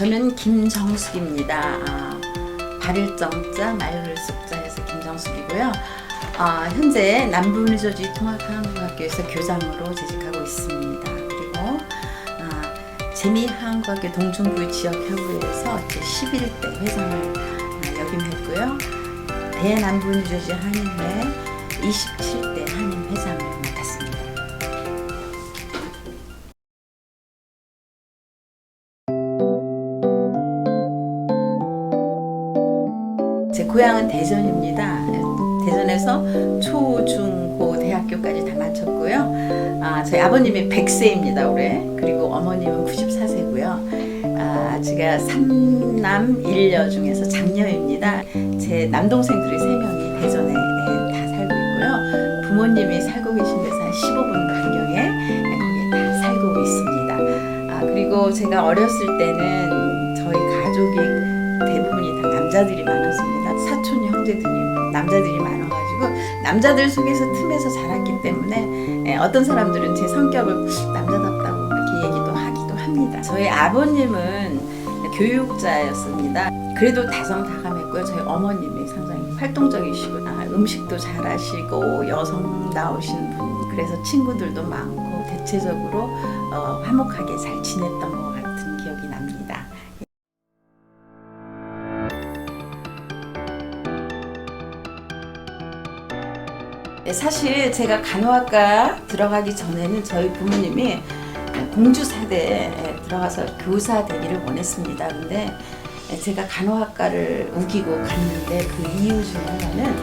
저는 김정숙입니다. 발을정자 말을 쑥자 해서 김정숙이고요. 현재 남부뉴저지 통합한국학교에서 교장으로 재직하고 있습니다. 그리고 재미한국학교 동충구 지역협의회에서 11대 회장을 역임했고요. 대남부뉴저지 한인회 27대 한인 회장을 맡았습니다. 제 고향은 대전입니다. 대전에서 초, 중, 고, 대학교까지 다 마쳤고요. 저희 아버님이 100세입니다, 올해. 그리고 어머님은 94세고요. 제가 3남 1녀 중에서 장녀입니다. 제 남동생들이 3명이 대전에 다 살고 있고요. 부모님이 살고 계신 데서 한 15분 간격에 거기에 다 살고 있습니다. 그리고 제가 어렸을 때는 저희 가족이 대부분이 다 남자들이 많았습니다. 사촌 형제들이 남자들이 많아가지고 남자들 속에서 틈에서 자랐기 때문에 어떤 사람들은 제 성격을 남자답다고 그렇게 얘기도 하기도 합니다. 저희 아버님은 교육자였습니다. 그래도 다정다감했고요. 저희 어머님이 상당히 활동적이시고 음식도 잘하시고 여성다우신 분, 그래서 친구들도 많고 대체적으로 화목하게 잘 지냈던 것 같은 기억이 납니다. 사실 제가 간호학과 들어가기 전에는 저희 부모님이 공주사대에 들어가서 교사 되기를 원했습니다. 근데 제가 간호학과를 우기고 갔는데 그 이유 중에 하나는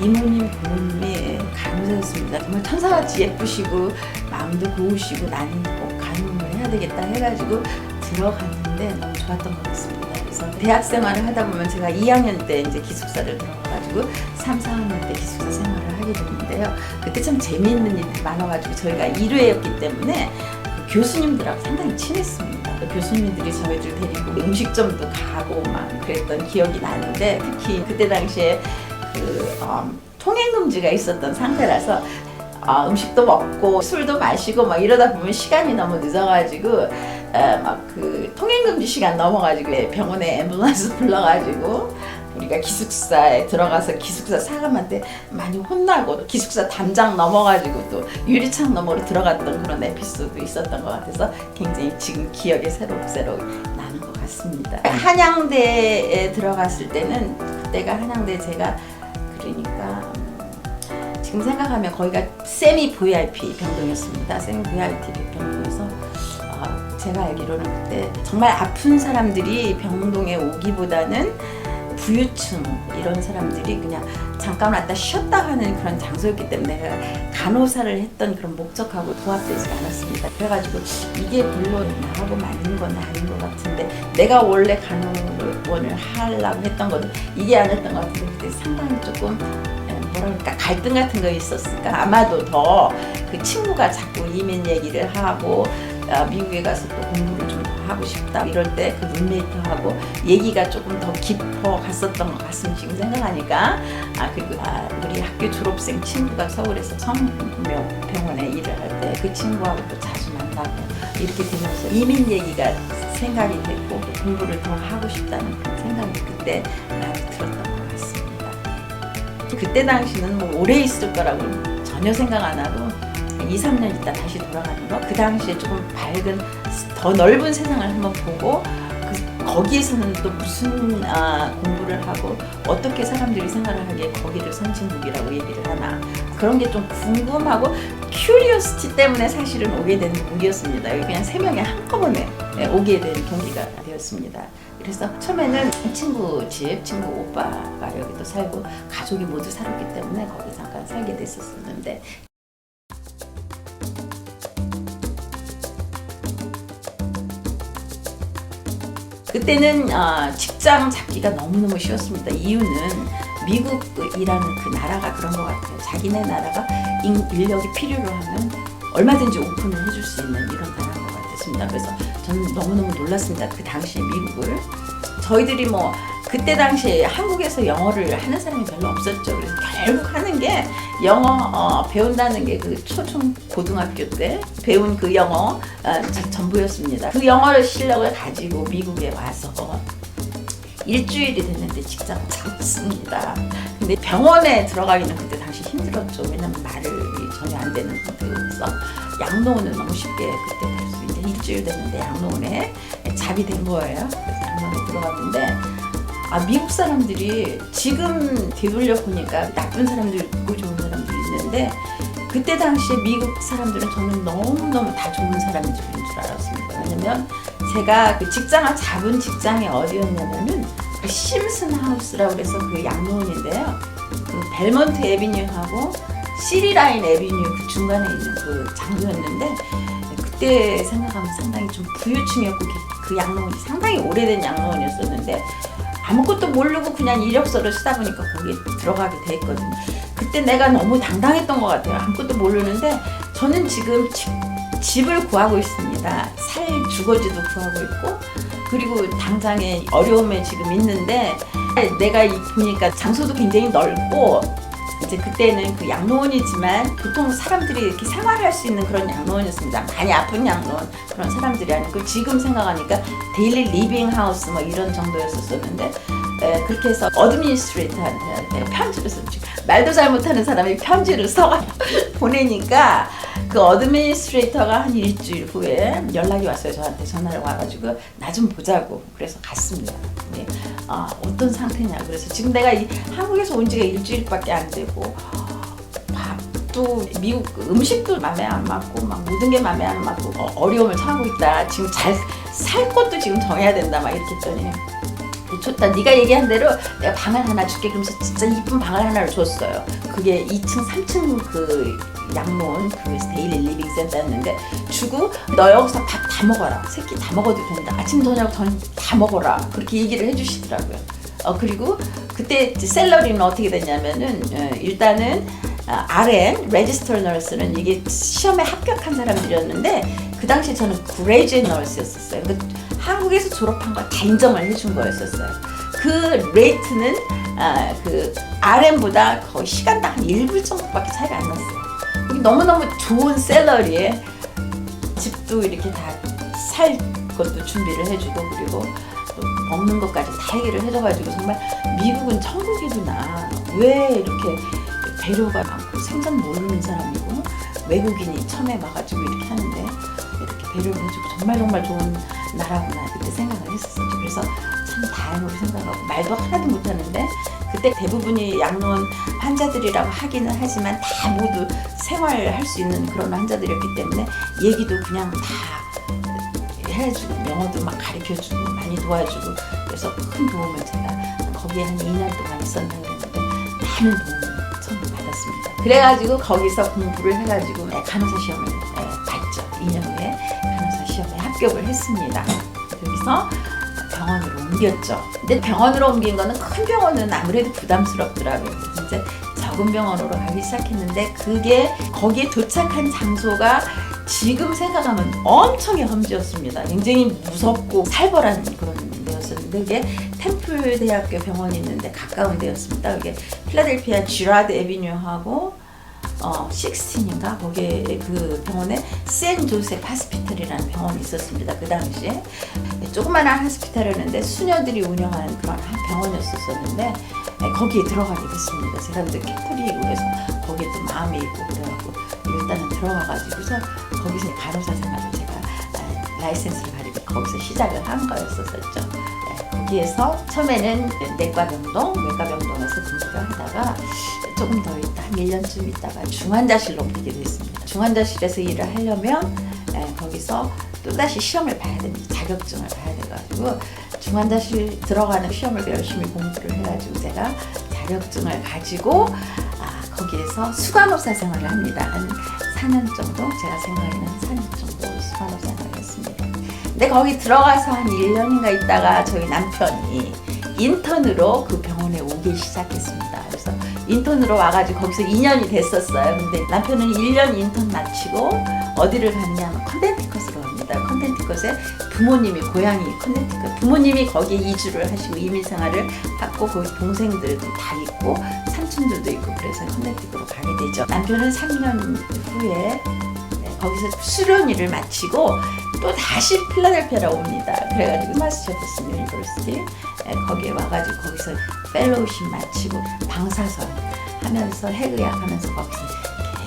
이모님, 부모님이 간호사였습니다. 정말 천사같이 예쁘시고 마음도 고우시고 나는 꼭 간호를 해야 되겠다 해가지고 들어갔는데 너무 좋았던 것 같습니다. 그래서 대학 생활을 하다 보면 제가 2학년 때 이제 기숙사를 들어가가지고 3, 4학년 때 기숙사 생활을 하게 됐는데요. 그때 참 재미있는 일이 많아가지고 저희가 1회였기 때문에 교수님들하고 상당히 친했습니다. 교수님들이 저희들 데리고 음식점도 가고 막 그랬던 기억이 나는데 특히 그때 당시에 통행금지가 있었던 상태라서 음식도 먹고 술도 마시고 막 이러다 보면 시간이 너무 늦어가지고 막 그 통행금지 시간 넘어가지고 병원에 앰뷸런스 불러가지고 우리가 기숙사에 들어가서 기숙사 사감한테 많이 혼나고 기숙사 담장 넘어가지고 또 유리창 너머로 들어갔던 그런 에피소드 있었던 것 같아서 굉장히 지금 기억에 새록새록 나는 것 같습니다. 한양대에 들어갔을 때는 그때가 한양대 제가 그러니까 지금 생각하면 거기가 세미 VIP 병동이었습니다. 세미 VIP 병동에서 제가 알기로는 그때 정말 아픈 사람들이 병동에 오기보다는 부유층 이런 사람들이 그냥 잠깐 왔다 쉬었다 하는 그런 장소였기 때문에 내가 간호사를 했던 그런 목적하고 부합되지 않았습니다. 그래가지고 이게 별로 나하고 맞는 건 아닌 것 같은데 내가 원래 간호원을 하려고 했던 것도 이게 아니었던 것 같은데 그때 상당히 조금 뭐랄까 갈등 같은 거 있었을까. 아마도 더 그 친구가 자꾸 이민 얘기를 하고 미국에 가서 또 공부를 좀 더 하고 싶다 이럴 때 그 룸메이트하고 얘기가 조금 더 깊어 갔었던 것 같습니다. 지금 생각하니까 그리고 우리 학교 졸업생 친구가 서울에서 성묘병원에 일을 할 때 그 친구하고 또 자주 만나고 이렇게 되면서 이민 얘기가 생각이 됐고 또 공부를 더 하고 싶다는 그런 생각이 그때 많이 들었던 것 같습니다. 그때 당시는 뭐 오래 있을 거라고 전혀 생각 안 하고 2, 3년 있다 다시 돌아가는 거. 그 당시에 조금 밝은 더 넓은 세상을 한번 보고 거기에서는 또 무슨 공부를 하고 어떻게 사람들이 생활을 하기에 거기를 선진국이라고 얘기를 하나 그런 게 좀 궁금하고 큐리오시티 때문에 사실은 오게 된 동기였습니다. 그냥 3명이 한꺼번에 오게 된 동기가 되었습니다. 그래서 처음에는 친구 집, 친구 오빠가 여기도 살고 가족이 모두 살았기 때문에 거기 잠깐 살게 됐었는데 그때는 직장 잡기가 너무너무 쉬웠습니다. 이유는 미국이라는 그 나라가 그런 것 같아요. 자기네 나라가 인력이 필요로 하면 얼마든지 오픈을 해줄 수 있는 이런 나라인 것 같았습니다. 그래서 저는 너무너무 놀랐습니다. 그 당시에 미국을. 저희들이 뭐 그때 당시에 한국에서 영어를 하는 사람이 별로 없었죠. 그래서 결국 하는 게 영어 배운다는 게 그 초중 고등학교 때 배운 그 영어 전부였습니다. 그 영어를 실력을 가지고 미국에 와서 일주일이 됐는데 직장을 잡았습니다. 근데 병원에 들어가기는 그때 당시 힘들었죠. 왜냐면 말이 전혀 안 되는 상태여서 양로원은 너무 쉽게 그때 갈 수 있는데 일주일 됐는데 양로원에 잡이 된 거예요. 그래서 양로원에 들어갔는데 미국 사람들이 지금 되돌려 보니까 나쁜 사람도 있고 좋은 사람도 있는데 그때 당시에 미국 사람들은 저는 너무너무 다 좋은 사람들인 줄 알았습니다. 왜냐면 제가 그 직장을 잡은 직장이 어디였냐면은 그 심슨 하우스라고 그래서 그 양로원인데요. 그 벨몬트 애비뉴하고 시리라인 애비뉴 그 중간에 있는 그 장소였는데 그때 생각하면 상당히 좀 부유층이었고 그 양로원이 상당히 오래된 양로원이었었는데 아무것도 모르고 그냥 이력서를 쓰다 보니까 거기에 들어가게 돼 있거든요. 그때 내가 너무 당당했던 것 같아요. 아무것도 모르는데 저는 지금 집을 구하고 있습니다. 살 주거지도 구하고 있고 그리고 당장에 어려움에 지금 있는데 내가 보니까 장소도 굉장히 넓고 이제 그때는 그 양로원이지만 보통 사람들이 이렇게 생활할 수 있는 그런 양로원이었습니다. 많이 아픈 양로원 그런 사람들이 아니고 지금 생각하니까 데일리 리빙 하우스 뭐 이런 정도였었는데 그렇게 해서 어드미니스트레이터한테 내가 편지를 썼지. 말도 잘 못하는 사람이 편지를 써가 보내니까 그 어드미니스트레이터가 한 일주일 후에 연락이 왔어요. 저한테 전화를 와가지고 나 좀 보자고 그래서 갔습니다. 네. 어떤 상태냐 그래서 지금 내가 한국에서 온 지가 일주일밖에 안 되고 밥도 미국 음식도 마음에 안 맞고 막 모든 게 마음에 안 맞고 어려움을 처하고 있다. 지금 잘 살 것도 지금 정해야 된다 막 이렇게 했더니 좋다. 네가 얘기한 대로 내가 방을 하나 줄게. 그러면서 진짜 이쁜 방을 하나를 줬어요. 그게 2층, 3층 그 양로원 그 데일리 리빙 센터였는데 주고 너 여기서 밥 다 먹어라. 새끼 다 먹어도 된다. 아침 저녁 다 먹어라. 그렇게 얘기를 해주시더라고요. 그리고 그때 샐러리는 어떻게 됐냐면은 일단은 RN, 레지스터 너스는 이게 시험에 합격한 사람들이었는데 그 당시에 저는 그레이주에이트 너스였었어요. 그러니까 한국에서 졸업한 걸 다 인정을 해준 거였었어요. 그 레이트는 그 RN보다 거의 시간당 한 1불 정도밖에 차이가 안 났어요. 너무너무 좋은 샐러리에 집도 이렇게 다 살 것도 준비를 해주고 그리고 또 먹는 것까지 다 얘기를 해줘가지고 정말 미국은 천국이구나. 왜 이렇게 배려가 많고 생전 모르는 사람이고 외국인이 처음에 와가지고 이렇게 하는데 이렇게 배려를 해주고 정말 좋은 나라구나 그때 생각을 했었어요. 그래서 참 다행으로 생각하고 말도 하나도 못하는데 그때 대부분이 양로원 환자들이라고 하기는 하지만 다 모두 생활할 수 있는 그런 환자들이었기 때문에 얘기도 그냥 다 해주고 영어도 막 가르쳐주고 많이 도와주고 그래서 큰 도움을 제가 거기에 한 2년 동안 있었나 그랬는데 많은 도움을 처음 받았습니다. 그래가지고 거기서 공부를 해가지고 간호사 시험을 봤죠. 2년 후에 간호사 시험에 합격을 했습니다. 여기서 병원으로 옮겼죠. 근데 병원으로 옮긴 거는 큰 병원은 아무래도 부담스럽더라고요. 그래서 이제 적은 병원으로 가기 시작했는데 그게 거기에 도착한 장소가 지금 생각하면 엄청의 험지였습니다. 굉장히 무섭고 살벌한 그런 데였었는데 그게 템플 대학교 병원이 있는데 가까운 데였습니다. 그게 필라델피아 지라드 애비뉴하고 16인가 거기에 그 병원에 센 조셉 하스피탈이라는 병원이 있었습니다. 그 당시에 조그마한 하스피탈이었는데 수녀들이 운영하는 그런 병원이었었는데 거기에 들어가게 됐습니다. 제가 이제 캐톨릭으로 해서 거기에 또 마음이 있고 그래갖고 일단은 들어가가지고서 거기서 간호사 생활을 제가 라이센스를 받으고 거기서 시작을 한 거였었죠. 거기에서 처음에는 내과병동, 외과병동에서 근무를 하다가 조금 더 있다, 한 1년쯤 있다가 중환자실로 옮기게 됐습니다. 중환자실에서 일을 하려면 거기서 또다시 시험을 봐야 됩니다. 자격증을 봐야 돼가지고 중환자실 들어가는 시험을 열심히 공부를 해가지고 제가 자격증을 가지고 거기에서 수간호사 생활을 합니다. 한 4년 정도, 제가 생각에는 한 4년 정도 수간호사 생활을 했습니다. 근데 거기 들어가서 한 1년인가 있다가 저희 남편이 인턴으로 그 병원에 오기 시작했습니다. 그래서 인턴으로 와가지고 거기서 2년이 됐었어요. 근데 남편은 1년 인턴 마치고 어디를 갔냐면 컨넨티컷으로 갑니다. 있습니다. 컨텐츠컷에 부모님이 고향이 컨텐츠컷, 부모님이 거기에 이주를 하시고 이민 생활을 하고 거기 동생들도 다 있고 삼촌들도 있고 그래서 컨텐츠컷으로 가게 되죠. 남편은 3년 후에 거기서 수련일을 마치고 또 다시 필라델피아로 옵니다. 그래가지고 토마스 제퍼슨 유니버시티 거기에 와가지고 거기서 펠로우십 마치고 방사선 하면서 핵의학하면서 거기서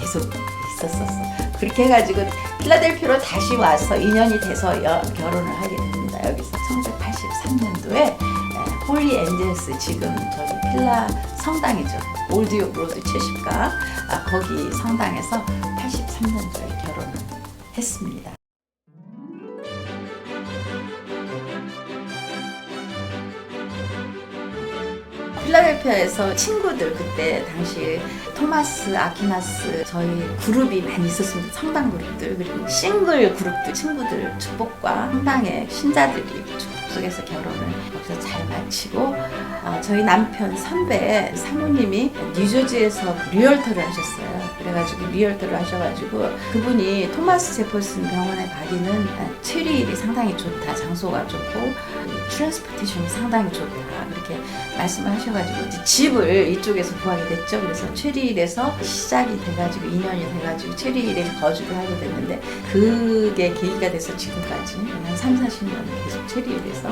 계속 있었었어. 그렇게 해가지고 필라델피아로 다시 와서 2년이 돼서 결혼을 하게 됩니다. 여기서 1983년도에 홀리 엔젤스, 지금 저기 필라 성당이죠. 올드욕 로드 70가 거기 성당에서 83년도에 결혼을 했습니다. 필라델피아에서 친구들, 그때 당시 토마스 아퀴나스 저희 그룹이 많이 있었습니다. 성당 그룹들, 그리고 싱글 그룹들, 친구들 축복과 성당의 신자들이 축복 속에서 결혼을 거기서 잘 마치고 저희 남편 선배 사모님이 뉴저지에서 리얼터를 하셨어요. 그래가지고 리얼터를 하셔가지고 그분이 토마스 제퍼슨 병원에 가기는 체리힐이 상당히 좋다, 장소가 좋고 트랜스포테이션이 상당히 좋다 그렇게 말씀을 하셔가지고 집을 이쪽에서 구하게 됐죠. 그래서 체리힐에서 시작이 돼가지고 2년이 돼가지고 체리힐에서 거주를 하게 됐는데 그게 계기가 돼서 지금까지 한 3-40년 계속 체리힐에서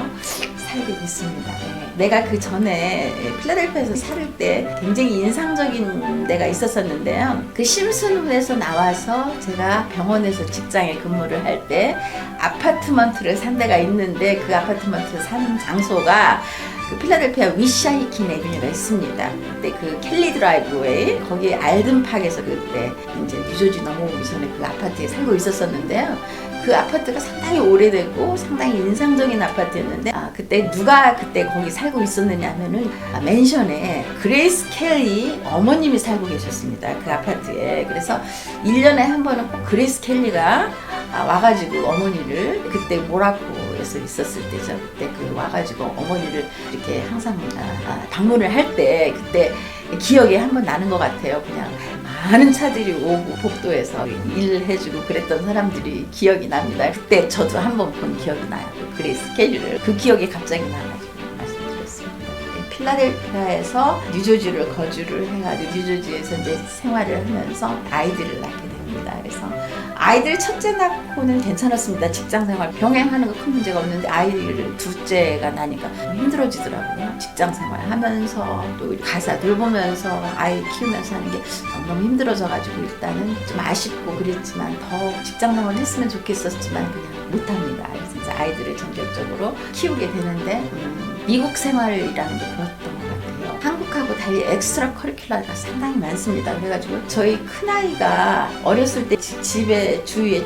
살게 됐습니다. 네. 내가 그 전에 필라델피아에서 살을 때 굉장히 인상적인 데가 있었었는데요. 그 심슨홈에서 나와서 제가 병원에서 직장에 근무를 할 때 아파트먼트를 산 데가 있는데 그 아파트먼트 산 장소가 그 필라델피아 위샤이킨 애비뉴가 있습니다. 그때 그 켈리 드라이브웨이 거기 알든팍에서 그때 이제 뉴저지 넘어오기 전에 그 아파트에 살고 있었었는데요. 그 아파트가 상당히 오래되고 상당히 인상적인 아파트였는데 그때 누가 그때 거기 살고 있었느냐 하면은 맨션에 그레이스 켈리 어머님이 살고 계셨습니다. 그 아파트에. 그래서 1년에 한 번은 꼭 그레이스 켈리가 와가지고 어머니를, 그때 모라코에서 있었을 때죠. 그때 그 와가지고 어머니를 이렇게 항상 방문을 할 때 그때 기억이 한 번 나는 것 같아요. 그냥 많은 차들이 오고 복도에서 일해주고 그랬던 사람들이 기억이 납니다. 그때 저도 한 번 본 기억이 나요. 그레이스 켈리를. 그 기억이 갑자기 나가지고 말씀드렸습니다. 필라델피아에서 뉴저지를 거주를 해가지고 뉴저지에서 이제 생활을 하면서 아이들을 낳게 됩니다. 그래서 아이들 첫째 낳고는 괜찮았습니다. 직장생활 병행하는 거 큰 문제가 없는데 아이를 둘째가 나니까 힘들어지더라고요. 직장생활 하면서 또 가사 돌보면서 아이 키우면서 하는 게 너무 힘들어져가지고 일단은 좀 아쉽고 그랬지만 더 직장생활 했으면 좋겠었지만 그냥 못합니다. 그래서 이제 아이들을 전격적으로 키우게 되는데 미국 생활이라는 게 그렇던 것 같아요. 한국하고 달리 엑스트라 커리큘러가 상당히 많습니다. 그래가지고 저희 큰아이가 어렸을 때 집에 주위에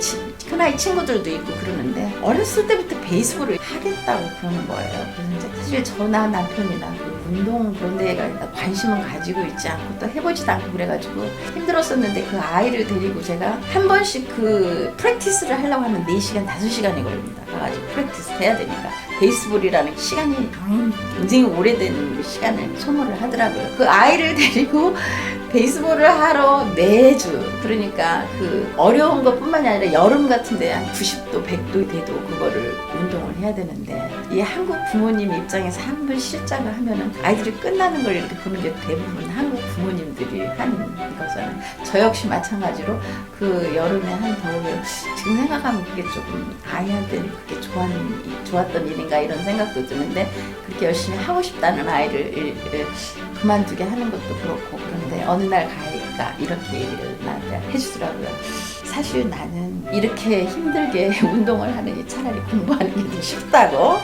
큰아이 친구들도 있고 그러는데 어렸을 때부터 베이스볼을 하겠다고 그러는 거예요. 그래서 이제 사실 저나 남편이나 그 운동 그런 데에 관심은 가지고 있지 않고 또 해보지도 않고 그래가지고 힘들었었는데 그 아이를 데리고 제가 한 번씩 그 프랙티스를 하려고 하면 4시간, 5시간이 걸립니다. 가가지고 프랙티스 해야 되니까. 베이스볼이라는 시간이 굉장히 오래된 시간을 소모를 하더라고요. 그 아이를 데리고 베이스볼을 하러 매주, 그러니까 그 어려운 것뿐만이 아니라 여름 같은데 한 90도, 100도 돼도 그거를 운동을 해야 되는데 이 한국 부모님 입장에서 한 번 실장을 하면은 아이들이 끝나는 걸 이렇게 보는 게 대부분 한국 부모님들이 하는 거잖아요. 저 역시 마찬가지로 그 여름에 한 더위를 지금 생각하면 그게 조금 아이한테는 그게 좋았던 일인가 이런 생각도 드는데 그렇게 열심히 하고 싶다는 아이를 그만두게 하는 것도 그렇고 그런데 어느 날 가니까 이렇게 얘기를 나한테 해주더라고요. 사실 나는 이렇게 힘들게 운동을 하느니 차라리 공부하는 게 더 쉽다고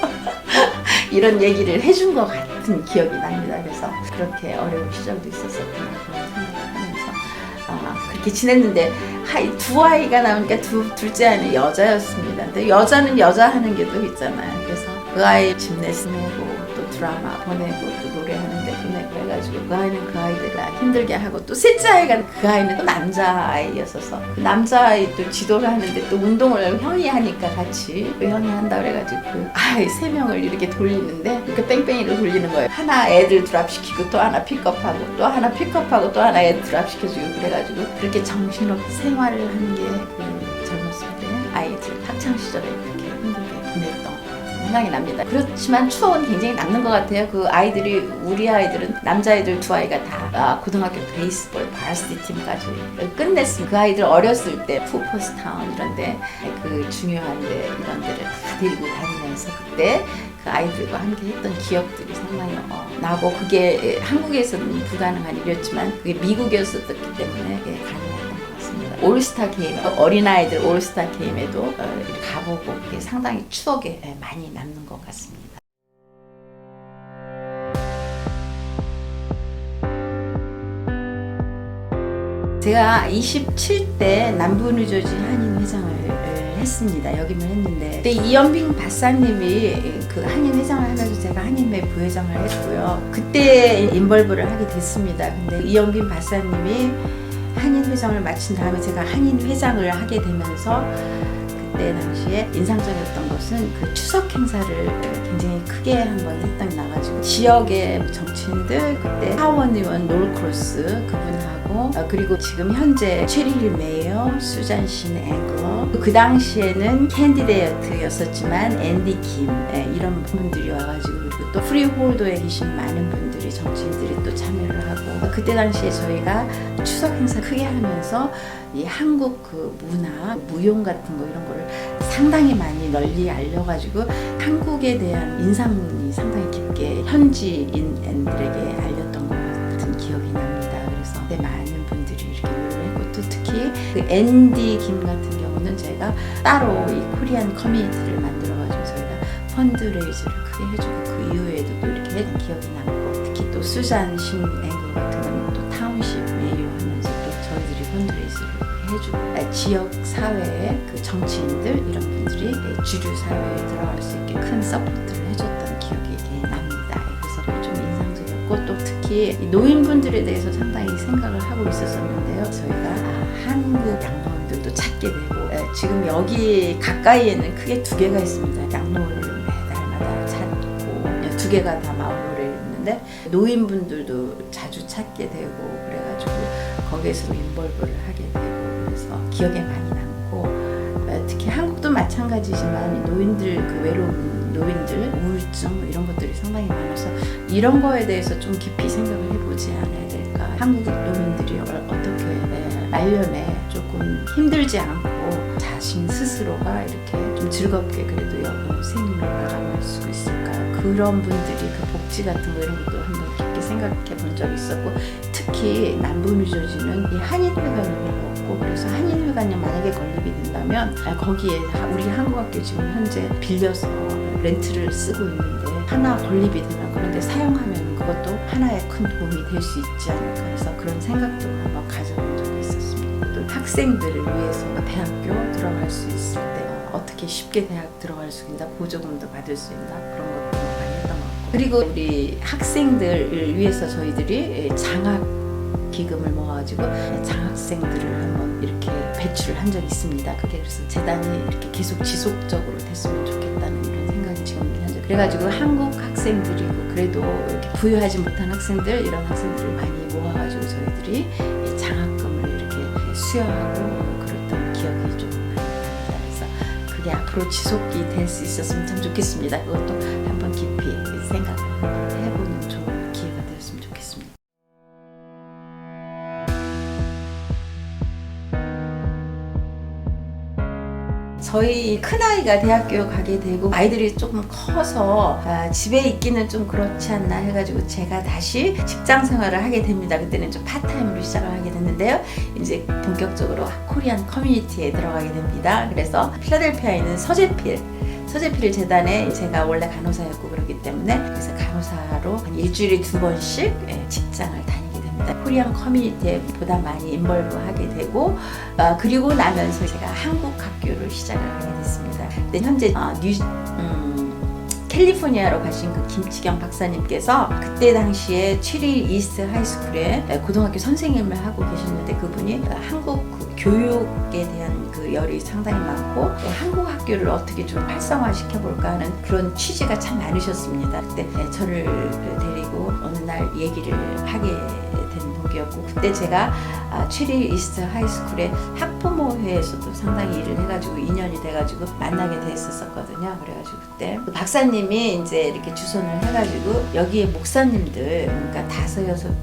이런 얘기를 해준 것 같은 기억이 납니다. 그래서 그렇게 어려운 시절도 있었었구나 그런 생각을 하면서 그렇게 지냈는데 두 아이가 나오니까 둘째 아이는 여자였습니다. 근데 여자는 여자 하는 게 또 있잖아요. 그래서 그 아이 집 내보내고 또 드라마 보내고 또 노래하는데 보내고 해가지고 그 아이는 그 아이들을 힘들게 하고 또 셋째 아이가 그 아이는 또 남자아이였어서 그 남자아이 또 지도를 하는데 또 운동을 형이 하니까 같이 그 형이 한다 그래가지고 그 아이 3명을 이렇게 돌리는데 이렇게 뺑뺑이를 돌리는 거예요. 하나 애들 드랍시키고 또 하나 픽업하고 또 하나 픽업하고 또 하나 애들 드랍시켜주고 그래가지고 그렇게 정신없이 생활을 하는 게 그 젊었을 때 아이들 학창 학창 시절에 그렇게 힘들게 보냈던 생각이 납니다. 그렇지만 추억은 굉장히 남는 것 같아요. 그 아이들이, 우리 아이들은 남자아이들 두 아이가 다 고등학교 베이스볼 바스티 팀까지 끝냈습니다. 그 아이들 어렸을 때 푸퍼스타운 이런데 그 중요한데 이런 데를 다 데리고 다니면서 그때 그 아이들과 함께 했던 기억들이 상당히 나고, 그게 한국에서는 불가능한 일이었지만 그게 미국이었었기 때문에 그게 가능했던 것 같습니다. 올스타 게임, 어린아이들 올스타 게임에도 이렇게 가보고 그게 상당히 추억에 많이 남는 것 같습니다. 제가 27대 남부 뉴저지 한인 회장을 했습니다. 역임을 했는데 그때 이연빙 박사님이 그 한인 회장을 하면서 제가 한인회 부회장을 했고요. 그때 인벌브를 하게 됐습니다. 근데 이연빙 박사님이 한인 회장을 마친 다음에 제가 한인 회장을 하게 되면서 그때 당시에 인상적이었던 것은 그 추석 행사를 굉장히 크게 한번 했던 게 나가지고 지역의 정치인들, 그때 하원 의원 놀크로스 그분하고 그리고 지금 현재 체리힐 메이어, 수잔 신 앵글러, 그 당시에는 캔디데이트였었지만 앤디 김 이런 분들이 와가지고, 그리고 또 프리홀더에 계신 많은 분들이, 정치인들이 또 참여를 하고, 그때 당시에 저희가 추석 행사 크게 하면서 이 한국 그 문화, 무용 같은 거 이런 거를 상당히 많이 널리 알려가지고 한국에 대한 인상이 상당히 깊게 현지인들에게 알렸던 것 같은 기억이 납니다. 그래서 그때 많은 분들이 이렇게 놀랐고, 또 특히 그 앤디 김 같은 경우는 제가 따로 이 코리안 커뮤니티를 만들어가지고 저희가 펀드레이즈를 크게 해주고, 그 이후에도 또 이렇게 했던 기억이 남고, 특히 또 수잔 신 앵글 같은 경우는 또 타운십 메이어 하면서 또 저희들이 펀드레이즈를 해주고, 지역 사회의 그 정치인들 이런 분들이 주류 사회에 들어갈 수 있게 큰 서포트를 해줬던 기억이 납니다. 그래서 좀 인상적이었고, 또 특히 노인분들에 대해서 상당히 생각을 하고 있었었는데요. 저희가 한국 양로원들도 찾게 되고, 지금 여기 가까이에는 크게 두 개가 있습니다. 양로원을 매달마다 찾고, 두 개가 다 마을로레에 있는데 노인분들도 자주 찾게 되고, 그래가지고 거기에서 인벌브를 하게 되고, 그래서 기억에 많이 남고, 특히 한국도 마찬가지지만 노인들, 그 외로운 노인들, 우울증 이런 것들이 상당히 많아서 이런 거에 대해서 좀 깊이 생각을 해보지 않아야 될까. 한국 노인들이 어떻게 말년에 조금 힘들지 않고 자신 스스로가 이렇게 좀 즐겁게 그래도 생을 마감할 수 있을까. 그런 분들이 그 복지 같은 거 이런 것도 한번 깊게 생각해 본 적이 있었고, 특히 남부 뉴저지는 이 한인회관이 별로 없고, 그래서 한인회관이 만약에 건립이 된다면 거기에 우리 한국학교 지금 현재 빌려서 렌트를 쓰고 있는데 하나 건립이 되면 그런데 사용하면 그것도 하나의 큰 도움이 될 수 있지 않을까 해서 그런 생각도 한번 가져본 적이 있었습니다. 또 학생들을 위해서 대학교 들어갈 수 있을 때 어떻게 쉽게 대학 들어갈 수 있나, 보조금도 받을 수 있나, 그런 것도 많이 했던 것 같고, 그리고 우리 학생들을 위해서 저희들이 장학 기금을 모아가지고 장학생들을 한번 이렇게 배출을 한 적이 있습니다. 그게 그래서 재단이 이렇게 계속 지속적으로 됐으면 좋겠다는 이런 생각이 지금 현재. 그래가지고 한국 학생들이고 그래도 이렇게 부유하지 못한 학생들, 이런 학생들을 많이 모아가지고 저희들이 장학금을 이렇게 수여하고 그랬던 기억이 좀 많이 납니다. 그래서 그게 앞으로 지속이 될 수 있었으면 참 좋겠습니다. 그것도 한번 깊이 생각을 해보는 좋은 기회가 되었으면 좋겠습니다. 저희 큰아이가 대학교 가게 되고 아이들이 조금 커서 집에 있기는 좀 그렇지 않나 해가지고 제가 다시 직장 생활을 하게 됩니다. 그때는 좀 파트타임으로 시작을 하게 됐는데요. 이제 본격적으로 코리안 커뮤니티에 들어가게 됩니다. 그래서 필라델피아에 있는 서재필 재단에 제가 원래 간호사였고 그렇기 때문에, 그래서 간호사로 한 일주일에 2번씩 직장을 다니게 됩니다. 코리안 커뮤니티에 보다 많이 인벌브하게 되고, 그리고 나면서 제가 한국 학교를 시작을 하게 됐습니다. 근데 현재 캘리포니아로 가신 그 김치경 박사님께서 그때 당시에 체리 이스트 하이스쿨에 고등학교 선생님을 하고 계셨는데, 그분이 한국 그 교육에 대한 그 열이 상당히 많고 한국 학교를 어떻게 좀 활성화 시켜볼까 하는 그런 취지가 참 많으셨습니다. 그때 저를 데리고 어느 날 얘기를 하게 된 동기였고, 그때 제가 체리 이스트 하이스쿨의 학부모회에서도 상당히 일을 해가지고 인연이 돼가지고 만나게 됐었거든요. 그래가지고 그때 그 박사님이 이제 이렇게 주선을 해가지고 여기에 목사님들, 그러니까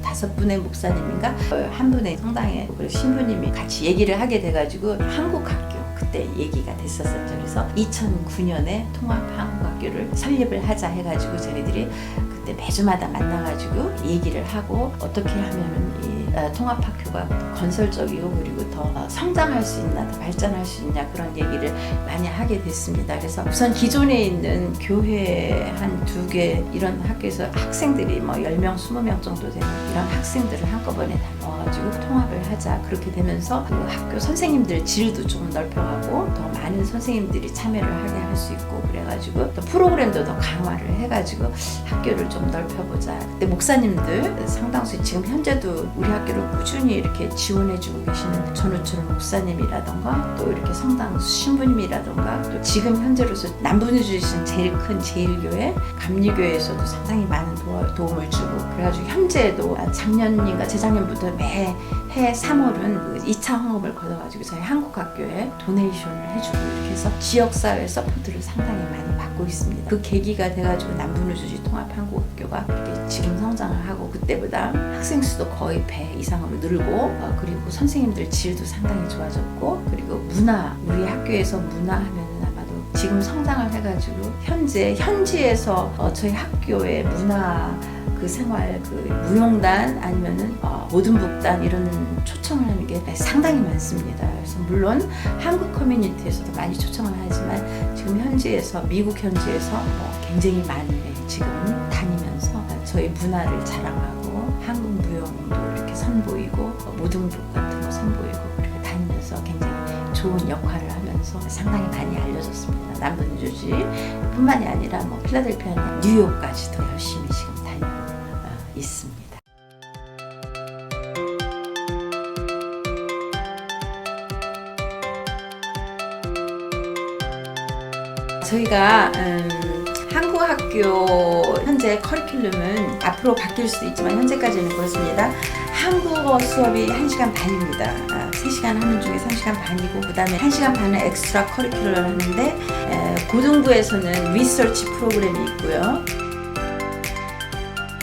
다섯 분의 목사님인가 한 분의 성당에 신부님이 같이 얘기를 하게 돼가지고 한국학교 그때 얘기가 됐었었죠. 그래서 2009년에 통합 한국학교를 설립을 하자 해가지고 저희들이 그때 매주마다 만나가지고 얘기를 하고 어떻게 하면은 이 통합학교가 더 건설적이고 그리고 더 성장할 수 있나, 더 발전할 수 있냐, 그런 얘기를 많이 하게 됐습니다. 그래서 우선 기존에 있는 교회 한 2개 이런 학교에서 학생들이 뭐 10명, 20명 정도 되는 이런 학생들을 한꺼번에 다 모아가지고 통합을 하자. 그렇게 되면서 그 학교 선생님들 질도 좀 넓혀가고 더 많은 선생님들이 참여를 하게 할 수 있고, 그래가지고 또 프로그램도 더 강화를 해가지고 학교를 좀 넓혀보자. 그때 목사님들 상당수 지금 현재도 우리 학교를 꾸준히 이렇게 지원해주고 계시는 전우철 목사님이라던가 또 이렇게 성당 신부님이라던가 또 지금 현재로서 남부주신 제일 큰 제일교회 감리교회에서도 상당히 많은 도움을 주고, 그래가지고 현재도 작년인가 재작년부터 매해 3월은 2차 헌금을 걷어가지고 저희 한국학교에 도네이션을 해주고 이렇게 해서 지역사회 서포트를 상당히 많이 받고 있습니다. 그 계기가 돼가지고 남부주시 통합한국학교가 이렇게 지금 성장을 하고, 그때보다 학생 수도 거의 배 이상으로 늘고 그리고 선생님들 질도 상당히 좋아졌고, 그리고 문화, 우리 학교에서 문화하면은 아마도 지금 성장을 해가지고 현지에서 저희 학교의 문화 그 생활, 그 무용단 아니면은 모든 북단 이런 초청을 하는 게 상당히 많습니다. 그래서 물론 한국 커뮤니티에서도 많이 초청을 하지만 지금 현지에서 미국 현지에서 굉장히 많이 지금 다니면서 저희 문화를 자랑하고 한국 무용도 이렇게 선보이고 모든북 같은 거 선보이고 그렇게 다니면서 굉장히 좋은 역할을 하면서 상당히 많이 알려졌습니다. 남부주시 뿐만이 아니라 뭐 필라델피아나 뉴욕까지도 열심히 지금 다니고 있습니다. 저희가 한국학교 현재 커리큘럼은 앞으로 바뀔 수도 있지만 현재까지는 그렇습니다. 한국어 수업이 1시간 반입니다. 3시간 하는 중에 3시간 반이고 그 다음에 1시간 반은 엑스트라 커리큘럼을 하는데 고등부에서는 리서치 프로그램이 있고요.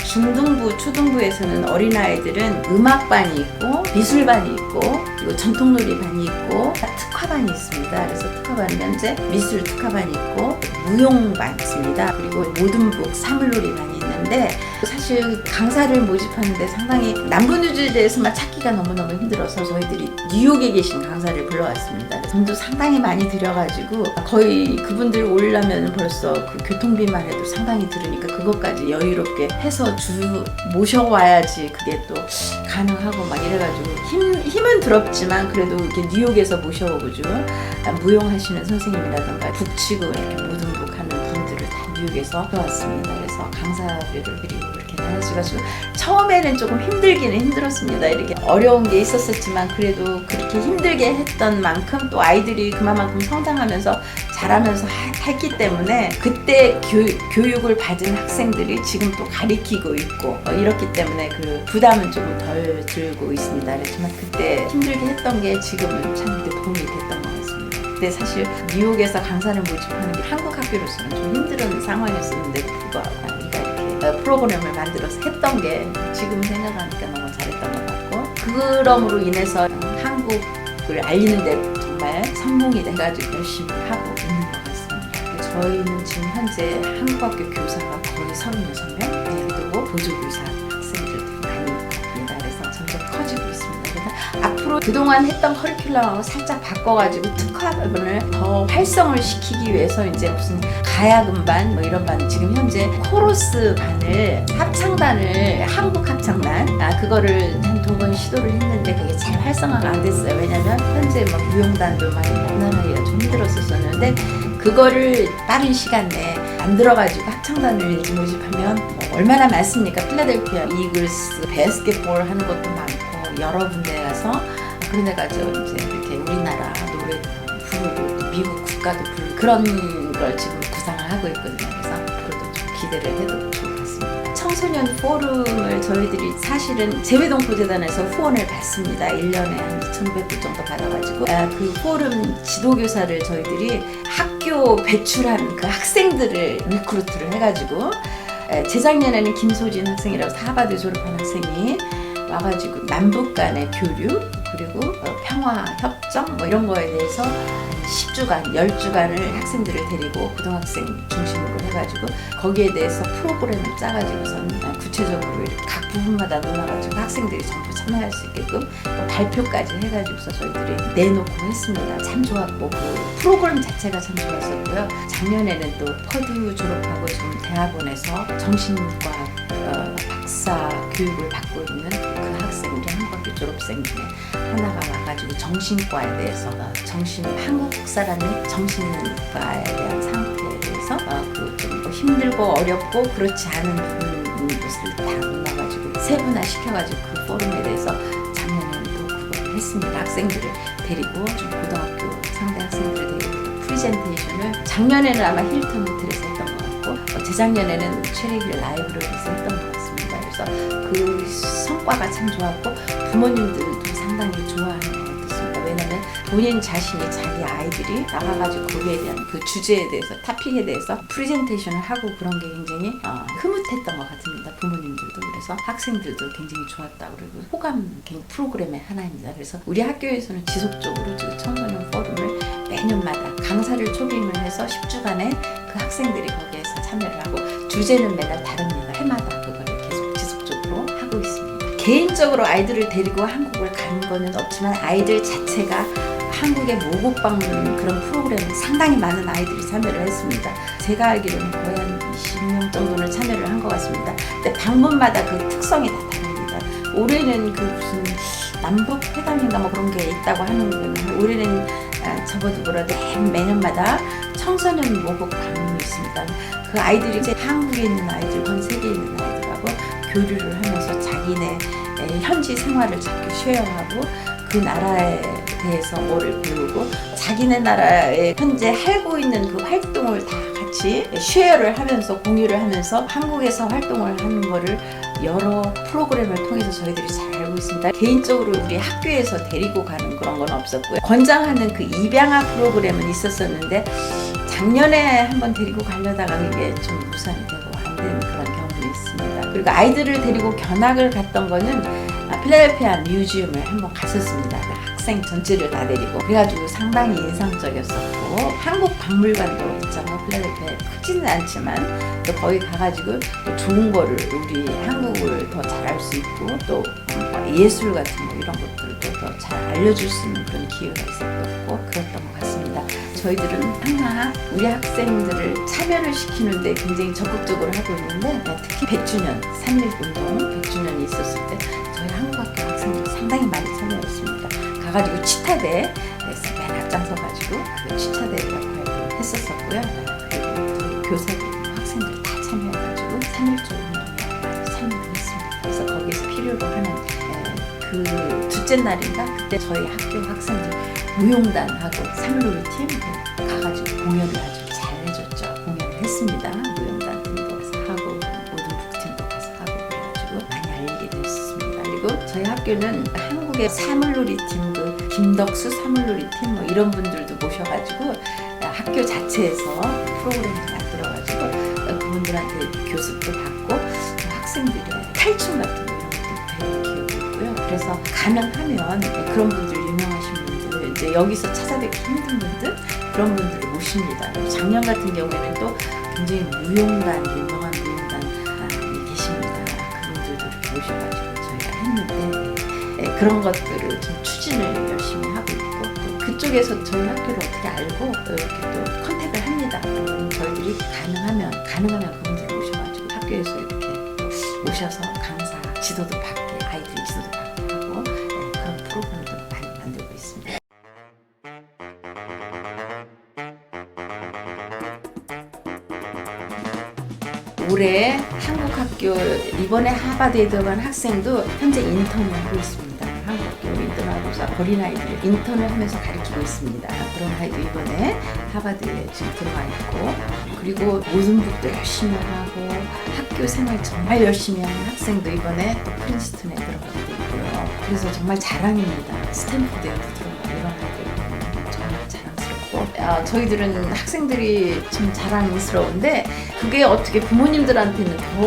중등부, 초등부에서는 어린아이들은 음악반이 있고 미술반이 있고 그리고 전통놀이반이 있고 특화반이 있습니다. 그래서 특화반은 현재 미술 특화반이 있고 무용반이 있습니다. 그리고 모든북 사물놀이반이 있는데 사실 강사를 모집하는데 상당히 남부뉴주에 대해서만 찾기가 너무너무 힘들어서 저희들이 뉴욕에 계신 강사를 불러왔습니다. 돈도 상당히 많이 들여가지고 거의 그분들 오려면 벌써 그 교통비만 해도 상당히 들으니까 그것까지 여유롭게 해서 모셔와야지 그게 또 가능하고 막 이래가지고 힘은 들었지만 그래도 이렇게 뉴욕에서 모셔오고 좀 무용하시는 선생님이라든가 북치고 이렇게 모든 북 하는 분들을 다 뉴욕에서 배웠습니다. 그래서 강사비를 드리고 이렇게 해가지고 처음에는 조금 힘들기는 힘들었습니다. 이렇게 어려운 게 있었지만 그래도 그렇게 힘들게 했던 만큼 또 아이들이 그만큼 성장하면서 잘하면서 했기 때문에 그때 교육을 받은 학생들이 지금 또 가리키고 있고 이렇기 때문에 그 부담은 조금 덜 들고 있습니다. 그렇지만 그때 힘들게 했던 게 지금은 참 도움이 됐던 것 같습니다. 그때 사실 뉴욕에서 강사를 모집하는 게 한국 학교로서는 좀 힘든 상황이었었는데 우리가 이렇게 프로그램을 만들어서 했던 게 지금 생각하니까 너무 잘했던 것 같고 그럼으로 인해서 한국을 알리는 데 정말 성공이 돼가지고 열심히 하고 있는 것 같습니다. 저희는 지금 현재 한국학교 교사가 거의 36명 그리고 보조교사 학생들도 많이 있습니다. 그래서 점점 커지고 있습니다. 그래서 앞으로 그동안 했던 커리큘럼하고 살짝 바꿔가지고 특화반을 더 활성을 시키기 위해서 이제 무슨 가야금반 뭐 이런 반 지금 현재 코러스 반을 합창단을 한국 합창단 그거를 한 2번 시도를 했는데 그게 잘 활성화가 안 됐어요. 왜냐면 현재 뭐 무용단도 많이 만나기가 좀 힘들었었는데 그거를 빠른 시간 내에 만들어가지고 합창단을 모집하면 뭐 얼마나 많습니까? 필라델피아 이글스 바스켓볼 하는 것도 많고 여러 군데 가서 그런 데 가서 이제 이렇게 우리나라 노래 부르고 또 미국 국가도 부르고 그런 걸 지금 구상을 하고 있거든요. 그래서 앞으로도 좀 기대를 해도 좋을 것 같습니다. 청소년 포럼을 저희들이 사실은 재외동포재단에서 후원을 받습니다. 1년에 한 2,500불 정도 받아가지고 그 포럼 지도교사를 저희들이 학교 배출한 그 학생들을 리크루트를 해가지고 재작년에는 김소진 학생이라고 하버드 졸업한 학생이 와가지고 남북 간의 교류 그리고 평화 협정 뭐 이런 거에 대해서 10주간, 10주간을 학생들을 데리고 고등학생 중심으로 해가지고 거기에 대해서 프로그램을 짜가지고서는 구체적으로 각 부분마다 놓아가지고 학생들이 전부 참여할 수 있게끔 발표까지 해가지고서 저희들이 내놓고 했습니다. 참 좋았고 그 프로그램 자체가 참 좋았었고요. 작년에는 또 퍼드 졸업하고 지금 대학원에서 정신과 박사 교육을 받고 있는 그 학생, 우리 한국학교 졸업생 중에 하나가 와가지고 정신과에 대해서 한국 사람의 정신과에 대한 상태에 대해서 좀 힘들고 어렵고 그렇지 않은 부분을 다 골라가지고 세분화시켜가지고 그 포럼에 대해서 작년에는 또 그걸 했습니다. 학생들을 데리고 좀 고등학교 상대 학생들을 데리고 또 프리젠테이션을 작년에는 아마 힐튼 호텔에서 했던 것 같고 재작년에는 체리힐 라이브러리에서 했던 것 같습니다. 그래서 그 성과가 참 좋았고 부모님들도 상당히 좋아하는 것 같습니다. 왜냐하면 본인 자신이 자기 아이들이 나가가지고 거기에 대한 그 주제에 대해서 토픽에 대해서 프레젠테이션을 하고 그런 게 굉장히 흐뭇했던 것 같습니다. 부모님들도 그래서 학생들도 굉장히 좋았다고 그리고 호감 프로그램의 하나입니다. 그래서 우리 학교에서는 지속적으로 지금 청소년 포럼을 매년마다 강사를 초빙을 해서 10주간에 그 학생들이 거기에서 참여를 하고 주제는 매달 다릅니다. 해마다 그거를 계속 지속적으로 하고 있습니다. 개인적으로 아이들을 데리고 한국을 가는 거는 없지만 아이들 자체가 한국의 모국 방문 그런 프로그램에 상당히 많은 아이들이 참여를 했습니다. 제가 알기로는 거의 한 20명 정도는 참여를 한 것 같습니다. 근데 방문마다 그 특성이 다 다릅니다. 올해는 그 무슨 남북 회담인가 뭐 그런 게 있다고 하는 거는 올해는 적어도 뭐라도 매년마다 청소년 모국 방문이 있습니다. 그 아이들이 이제 한국에 있는 아이들, 전 세계에 있는 아이들하고 교류를 하면서 자기네 현지 생활을 자꾸 쉐어하고 그 나라에 대해서 뭐를 배우고 자기네 나라에 현재 하고 있는 그 활동을 다 같이 쉐어를 하면서 공유를 하면서 한국에서 활동을 하는 거를 여러 프로그램을 통해서 저희들이 잘 알고 있습니다. 개인적으로 우리 학교에서 데리고 가는 그런 건 없었고요. 권장하는 그 입양아 프로그램은 있었었는데 작년에 한번 데리고 가려다가 이게 좀 무산이 되고 안 되는 그런 경험이 있습니다. 그리고 아이들을 데리고 견학을 갔던 거는 필라델피아 뮤지엄을 한번 갔었습니다. 학생 전체를 다 데리고 그래가지고 상당히 인상적이었었고 한국 박물관도 있잖아요. 필라델피아에 크지는 않지만 또 거기 가가지고 또 좋은 거를 우리 한국을 더 잘 알 수 있고 또 예술 같은 뭐 이런 것들도 더 잘 알려줄 수 있는 그런 기회가 있었고 그랬던 것 같습니다. 저희들은 항상 우리 학생들을 참여를 시키는데 굉장히 적극적으로 하고 있는데 특히 100주년 3.1운동 100주년이 있었을 때 저희 한국학교 학생들이 상당히 많이 참여했습니다. 가가지고 치타대에서 맨 앞장서가지고 그 치타대라고 했었었고요. 그리고 저희 교사들, 학생들 다 참여해가지고 3.1조 운동에 많이 참여를 했습니다. 그래서 거기서 필요로 하는 그 둘째 날인가 그때 저희 학교 학생들 무용단하고 사물놀이팀 가가지고 공연을 아주 잘 해줬죠. 공연을 했습니다. 무용단 팀도 가서 하고 모든 북팀도 가서 하고 그래가지고 많이 알리게 됐습니다. 그리고 저희 학교는 한국의 사물놀이팀 그 김덕수 사물놀이팀 뭐 이런 분들도 모셔가지고 학교 자체에서 프로그램을 만들어가지고 그분들한테 교습도 받고 학생들의 탈춤 같은 거 이런 것도 배울 기억이 있고요. 그래서 가능하면 그런 분들 유명하신 분들 이제 여기서 찾아뵙기 힘든 분들 그런 분들을 모십니다. 작년 같은 경우에는 또 굉장히 무용단 유명한 무용단이 계십니다. 그분들도 이렇게 모셔가지고 저희가 했는데 그런 것들을 좀 추진을 열심히 하고 있고 또 그쪽에서 저희 학교를 어떻게 알고 이렇게 또 컨택을 합니다. 그러면 저희들이 가능하면 그분들을 모셔가지고 학교에서 이렇게 모셔서 강사 지도도 받게 아이들이 지도도 받게 하고 그런 프로그램도 많이 만들고 있습니다. 올해 한국 학교 이번에 하버드에 들어간 학생도 현재 인턴을 하고 있습니다. 한국 학교 인턴하고서 어린아이들 인턴을 하면서 가르치고 있습니다. 그런 아이도 이번에 하버드에 지금 들어가 있고 그리고 모든 것도 열심히 하고 학교 학교 생활 정말 열심히 하는 학생도 이번에 또 프린스턴에 들어가게 됐고요. 그래서 정말 자랑입니다. 스탠포드에도 들어가고 이런 아이들 정말 자랑스럽고 저희들은 학생들이 좀 자랑스러운데 그게 어떻게 부모님들한테는 더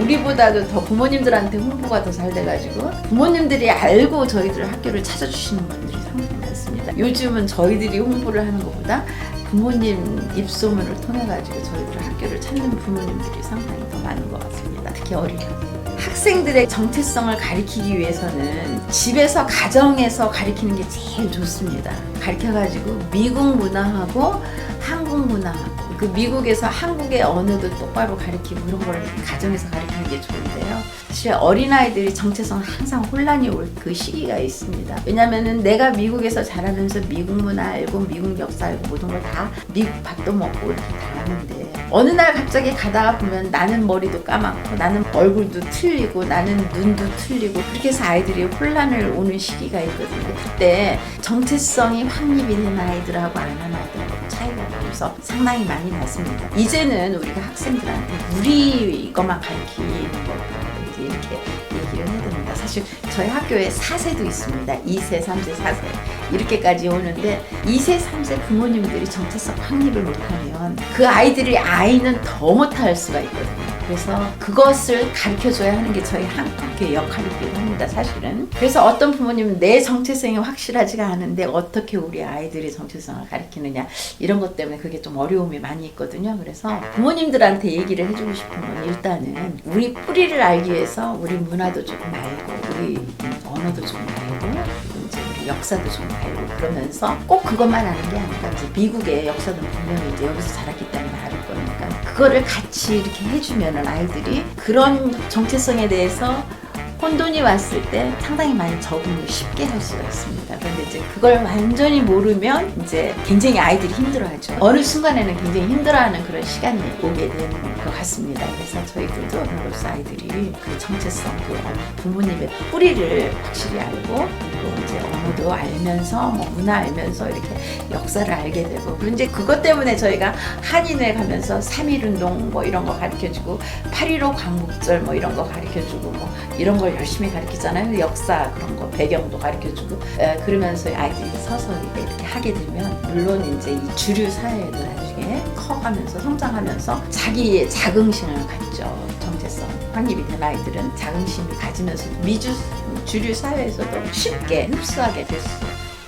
우리보다도 더 부모님들한테 홍보가 더 잘 돼가지고 부모님들이 알고 저희들 학교를 찾아주시는 분들이 상당히 많습니다. 요즘은 저희들이 홍보를 하는 것보다 부모님 입소문을 통해 가지고 저희들 학교를 찾는 부모님들이 상당히 더 많은 것 같습니다. 특히 어린 학생들의 정체성을 가리키기 위해서는 집에서 가정에서 가리키는 게 제일 좋습니다. 가르쳐가지고 미국 문화하고 한국 문화하고 그 미국에서 한국의 언어도 똑바로 가르치고 이런 걸 가정에서 가르치는 게 좋은데요. 사실 어린아이들이 정체성 항상 혼란이 올 그 시기가 있습니다. 왜냐면은 내가 미국에서 자라면서 미국 문화 알고 미국 역사 알고 모든 걸 다 미국 밥도 먹고 이렇게 다 하는데 어느 날 갑자기 가다가 보면 나는 머리도 까맣고 나는 얼굴도 틀리고 나는 눈도 틀리고 그렇게 해서 아이들이 혼란을 오는 시기가 있거든요. 그때 정체성이 확립이 된 아이들하고 안 한 아이들하고 차이가 나면서 상당히 많이 났습니다. 이제는 우리가 학생들한테 우리 것만 가르치는 것보다 이렇게 얘기를 해야 됩니다. 사실 저희 학교에 4세도 있습니다. 2세, 3세, 4세 이렇게까지 오는데 2세, 3세 부모님들이 정체성 확립을 못하면 그 아이는 더 못할 수가 있거든요. 그래서 그것을 가르쳐줘야 하는 게 저희 학교의 역할이기도 합니다. 사실은. 그래서 어떤 부모님은 내 정체성이 확실하지가 않은데 어떻게 우리 아이들의 정체성을 가르치느냐 이런 것 때문에 그게 좀 어려움이 많이 있거든요. 그래서 부모님들한테 얘기를 해주고 싶은 건 일단은 우리 뿌리를 알기 위해서 우리 문화도 조금 알고 우리 언어도 좀 알고 그리고 이제 우리 역사도 좀 알고 그러면서 꼭 그것만 아는 게 아니라 이제 미국의 역사도 분명히 이제 여기서 자랐기 때문에 알을 거니까 그거를 같이 이렇게 해주면은 아이들이 그런 정체성에 대해서 혼돈이 왔을 때 상당히 많이 적응을 쉽게 할 수가 있습니다. 그런데 이제 그걸 완전히 모르면 이제 굉장히 아이들이 힘들어하죠. 어느 순간에는 굉장히 힘들어하는 그런 시간이 오게 되는 것 같습니다. 그래서 저희들도 어른으로서 아이들이 그 정체성, 그 부모님의 뿌리를 확실히 알고 그리고 이제 언어도 알면서 뭐 문화 알면서 이렇게 역사를 알게 되고 그리고 이제 그것 때문에 저희가 한인회 가면서 3.1운동 뭐 이런 거 가르쳐주고 8.15 광복절 뭐 이런 거 가르쳐주고 뭐 이런 걸 열심히 가르치잖아요. 역사 그런 거 배경도 가르쳐주고 그러면서 아이들이 서서 이렇게 하게 되면 물론 이제 이 주류 사회에도 나중에 커가면서 성장하면서 자기의 자긍심을 갖죠. 정체성 확립이 된 아이들은 자긍심을 가지면서 주류 사회에서도 쉽게 흡수하게 될 수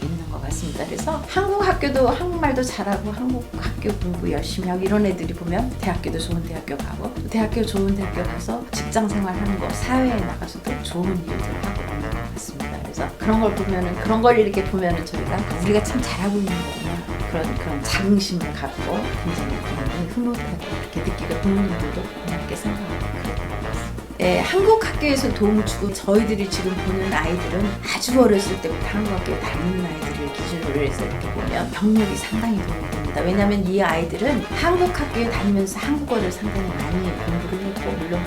있는 것 같습니다. 그래서 한국 학교도 한국말도 잘하고 한국 학교 공부 열심히 하고 이런 애들이 보면 대학교도 좋은 대학교 가고 대학교 좋은 대학교 가서 직장 생활하는 거 사회에 나가서도 좋은 일들 하고 있는 것 같습니다. 그래서 그런 걸 보면은 그런 걸 이렇게 보면은 저희가 우리가 참 잘하고 있는 거구나 그런 자긍심을 갖고 굉장히 흐뭇하게 이렇게 느끼고 부모님들도 고맙게 생각하고 그랬던 것 같습니다. 네, 한국 학교에서 도움을 주고 저희들이 지금 보는 아이들은 아주 어렸을 때부터 한국 학교에 다니는 아이들을 기준으로 해서 이렇게 보면 경력이 상당히 도움이 됩니다. 왜냐하면 이 아이들은 한국 학교에 다니면서 한국어를 상당히 많이 공부를 했고 물론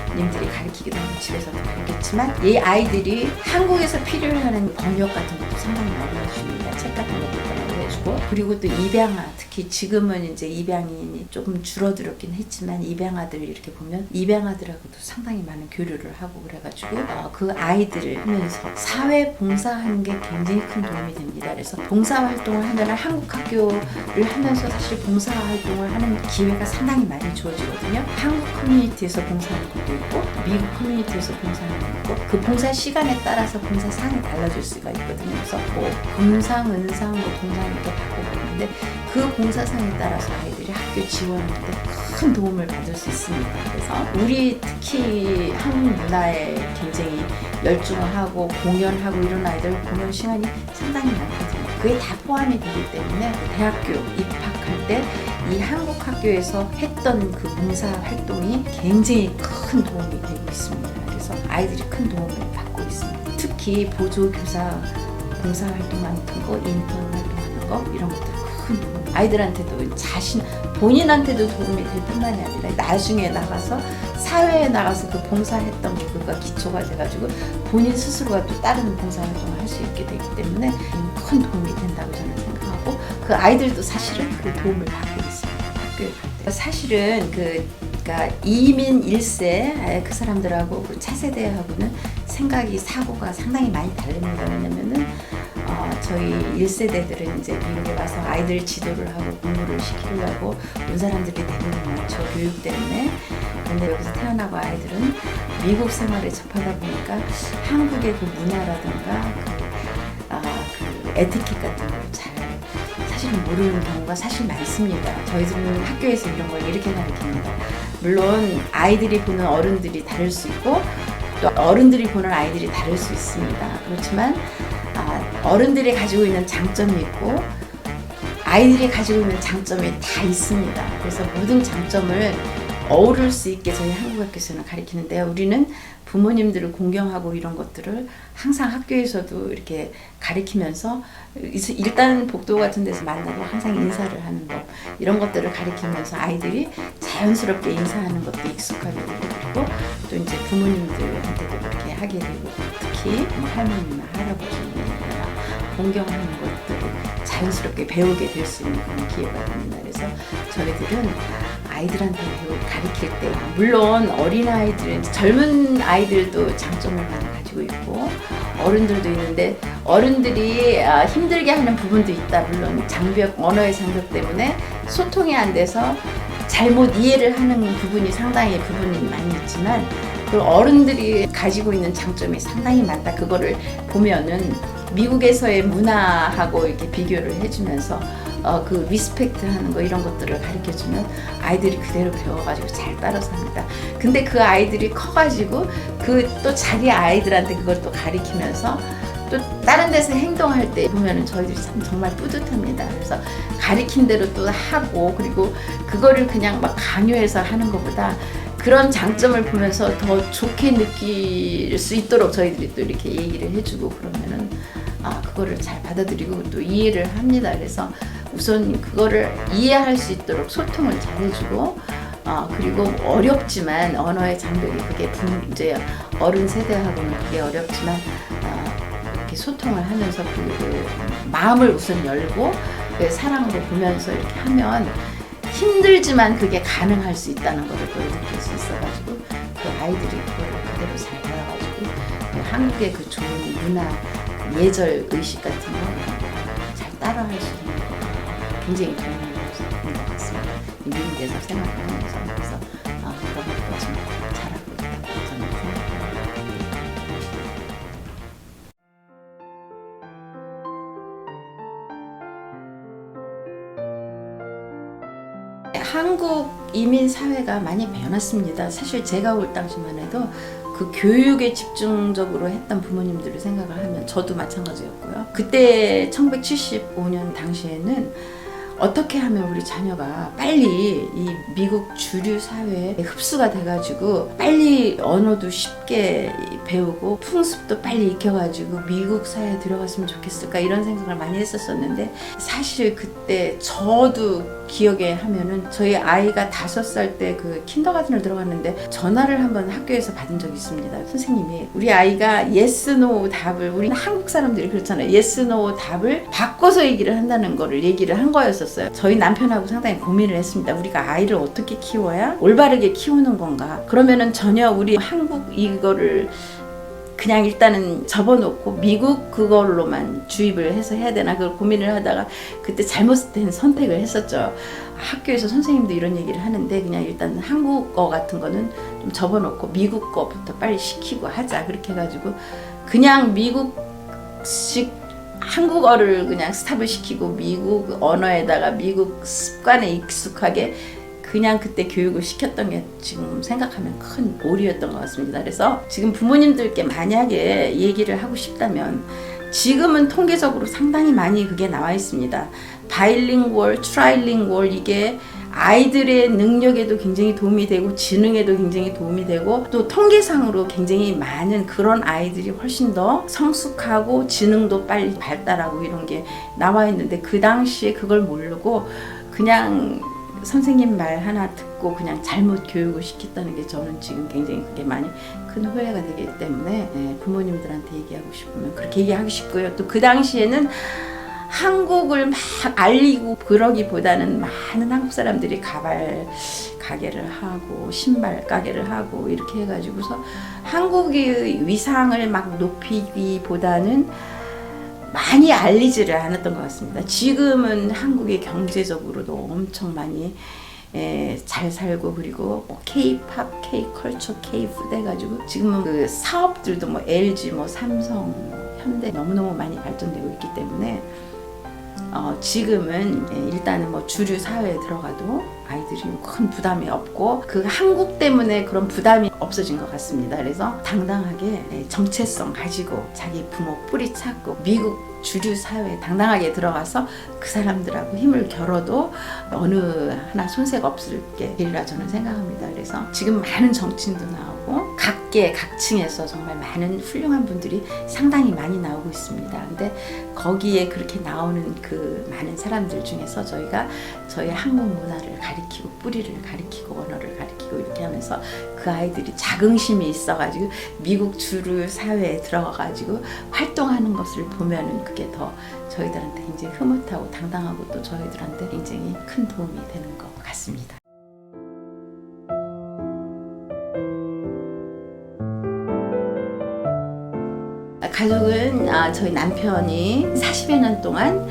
부모님들이 가르치기도 하고 집에서도 가르쳤지만 이 아이들이 한국에서 필요로 하는 번역 같은 것도 상당히 많이 해줍니다. 책 같은 것도 번역을 해주고 그리고 또 입양아 특히 지금은 이제 입양인이 조금 줄어들었긴 했지만 입양아들 이렇게 보면 입양아들하고도 상당히 많은 교류를 하고 그래가지고 그 아이들을 하면서 사회 봉사하는 게 굉장히 큰 도움이 됩니다. 그래서 봉사활동을 하면 한국 학교를 하면서 사실 봉사활동을 하는 기회가 상당히 많이 주어지거든요. 한국 커뮤니티에서 봉사하는 것도 있고 미국 커뮤니티에서 봉사하는 것도 있고 그 봉사 시간에 따라서 봉사 사항이 달라질 수가 있거든요. 그래서 뭐 금상, 은상, 뭐 동상 이렇게 받고 있는데 그 봉사상에 따라서 아이들이 학교 지원할 때 큰 도움을 받을 수 있습니다. 그래서 우리 특히 한국 문화에 굉장히 열중하고 공연하고 이런 아이들 공연 시간이 상당히 많거든요. 그게 다 포함이 되기 때문에 대학교 입학할 때 이 한국 학교에서 했던 그 봉사 활동이 굉장히 큰 도움이 되고 있습니다. 그래서 아이들이 큰 도움을 받고 있습니다. 특히 보조교사 봉사 활동 같은 거, 인턴 활동하는 거 이런 것들 큰 도움. 아이들한테도 본인한테도 도움이 될 뿐만이 아니라 나중에 나가서 사회에 나가서 그 봉사했던 그거가 기초가 돼가지고 본인 스스로가 또 다른 봉사활동을 할 수 있게 되기 때문에 큰 도움이 된다고 저는 생각하고 그 아이들도 사실은 그 도움을 받고 있습니다. 학교에 갈 때. 사실은 그 그러니까 이민 1세 그 사람들하고 그 차세대하고는 생각이 사고가 상당히 많이 다릅니다. 왜냐면은 저희 1세대들은 이제 미국에 와서 아이들 지도를 하고 공부를 시키려고 온 사람들이 대부분 많죠. 교육 때문에. 근데 여기서 태어나고 아이들은 미국 생활에 접하다 보니까 한국의 그 문화라든가 그 에티켓 같은 걸 잘 사실은 모르는 경우가 사실 많습니다. 저희들은 학교에서 이런 걸 이렇게 가르칩니다. 물론 아이들이 보는 어른들이 다를 수 있고 또 어른들이 보는 아이들이 다를 수 있습니다. 그렇지만 어른들이 가지고 있는 장점이 있고 아이들이 가지고 있는 장점이 다 있습니다. 그래서 모든 장점을 어우를 수 있게 저희 한국학교에서는 가르치는데요. 우리는 부모님들을 공경하고 이런 것들을 항상 학교에서도 이렇게 가르치면서 일단 복도 같은 데서 만나도 항상 인사를 하는 법 이런 것들을 가르치면서 아이들이 자연스럽게 인사하는 것도 익숙하게 되고 그리고 또 이제 부모님들한테도 그렇게 하게 되고 특히 할머니나 할아버지나 공경하는 것들을 자연스럽게 배우게 될 수 있는 그런 기회가 됩니다. 그래서 저희들은 아이들한테 가르칠 때 물론 어린아이들은 젊은 아이들도 장점을 많이 가지고 있고 어른들도 있는데 어른들이 힘들게 하는 부분도 있다. 물론 언어의 장벽 때문에 소통이 안 돼서 잘못 이해를 하는 부분이 많이 있지만 그 어른들이 가지고 있는 장점이 상당히 많다. 그거를 보면은 미국에서의 문화하고 이렇게 비교를 해주면서 그 리스펙트 하는 거 이런 것들을 가르쳐주면 아이들이 그대로 배워가지고 잘 따라서 합니다. 근데 그 아이들이 커가지고 그 또 자기 아이들한테 그걸 또 가르치면서 또 다른 데서 행동할 때 보면은 저희들이 참 정말 뿌듯합니다. 그래서 가르친 대로 또 하고 그리고 그거를 그냥 막 강요해서 하는 것보다 그런 장점을 보면서 더 좋게 느낄 수 있도록 저희들이 또 이렇게 얘기를 해주고 그러면은 그거를 잘 받아들이고 또 이해를 합니다. 그래서 우선 그거를 이해할 수 있도록 소통을 잘 해주고 그리고 어렵지만 언어의 장벽이 그게 이제 어른 세대하고는 그게 어렵지만 이렇게 소통을 하면서 그 마음을 우선 열고 그 사랑으로 보면서 이렇게 하면 힘들지만 그게 가능할 수 있다는 것을 느낄 수 있어가지고 그 아이들이 그거를 그대로 잘 받아가지고 그 한국의 그 좋은 문화 예절 의식 같은 거 잘 따라할 수 있는 굉장히 도움이 되는 것 같습니다. 미국에서 생활하면서 그래서 그런 것도 좀 잘하고 있다고 저는 생각합니다. 한국 이민 사회가 많이 변했습니다. 사실 제가 올 당시만 해도 그 교육에 집중적으로 했던 부모님들을 생각을 하면 저도 마찬가지였고요. 그때 1975년 당시에는 어떻게 하면 우리 자녀가 빨리 이 미국 주류 사회에 흡수가 돼가지고 빨리 언어도 쉽게 배우고 풍습도 빨리 익혀가지고 미국 사회에 들어갔으면 좋겠을까 이런 생각을 많이 했었었는데 사실 그때 저도 기억에 하면은 저희 아이가 5살 때 그 킨더가든을 들어갔는데 전화를 한번 학교에서 받은 적이 있습니다. 선생님이 우리 아이가 yes, no 답을 우리는 한국 사람들이 그렇잖아요. yes, no 답을 바꿔서 얘기를 한다는 거를 얘기를 한 거였었어요. 저희 남편하고 상당히 고민을 했습니다. 우리가 아이를 어떻게 키워야 올바르게 키우는 건가? 그러면은 전혀 우리 한국 이거를 그냥 일단은 접어놓고 미국 그걸로만 주입을 해서 해야 되나 그걸 고민을 하다가 그때 잘못된 선택을 했었죠. 학교에서 선생님도 이런 얘기를 하는데 그냥 일단 한국어 같은 거는 좀 접어놓고 미국 거부터 빨리 시키고 하자 그렇게 해가지고 그냥 미국식 한국어를 그냥 스탑을 시키고 미국 언어에다가 미국 습관에 익숙하게 그냥 그때 교육을 시켰던 게 지금 생각하면 큰 오류였던 것 같습니다. 그래서 지금 부모님들께 만약에 얘기를 하고 싶다면 지금은 통계적으로 상당히 많이 그게 나와 있습니다. 바이링구얼, 트라이링구얼 이게 아이들의 능력에도 굉장히 도움이 되고 지능에도 굉장히 도움이 되고 또 통계상으로 굉장히 많은 그런 아이들이 훨씬 더 성숙하고 지능도 빨리 발달하고 이런 게 나와 있는데 그 당시에 그걸 모르고 그냥 선생님 말 하나 듣고 그냥 잘못 교육을 시켰다는 게 저는 지금 굉장히 그게 많이 큰 후회가 되기 때문에 부모님들한테 얘기하고 싶으면 그렇게 얘기하고 싶고요. 또 그 당시에는 한국을 막 알리고 그러기보다는 많은 한국 사람들이 가게를 하고 신발 가게를 하고 이렇게 해가지고서 한국의 위상을 막 높이기보다는 많이 알리지를 않았던 것 같습니다. 지금은 한국이 경제적으로도 엄청 많이 잘 살고, 그리고 K-팝, K-컬처, K-푸드 해가지고 지금은 그 사업들도 뭐 LG, 뭐 삼성, 현대 너무너무 많이 발전되고 있기 때문에 지금은 일단은 뭐 주류 사회에 들어가도 아이들이 큰 부담이 없고, 그 한국 때문에 그런 부담이 없어진 것 같습니다. 그래서 당당하게 정체성 가지고 자기 부모 뿌리 찾고 미국 주류 사회에 당당하게 들어가서 그 사람들하고 힘을 겨뤄도 어느 하나 손색 없을 게 되리라 저는 생각합니다. 그래서 지금 많은 정치인도 나오고 각계 각층에서 정말 많은 훌륭한 분들이 상당히 많이 나오고 있습니다. 근데 거기에 그렇게 나오는 그 많은 사람들 중에서 저희가 저희 한국 문화를 가리키고 뿌리를 가리키고 언어를 가리키고 이렇게 하면서 그 아이들이 자긍심이 있어가지고 미국 주류 사회에 들어가가지고 활동하는 것을 보면은 그게 더 저희들한테 굉장히 흐뭇하고 당당하고 또 저희들한테 굉장히 큰 도움이 되는 것 같습니다. 가족은 저희 남편이 40여 년 동안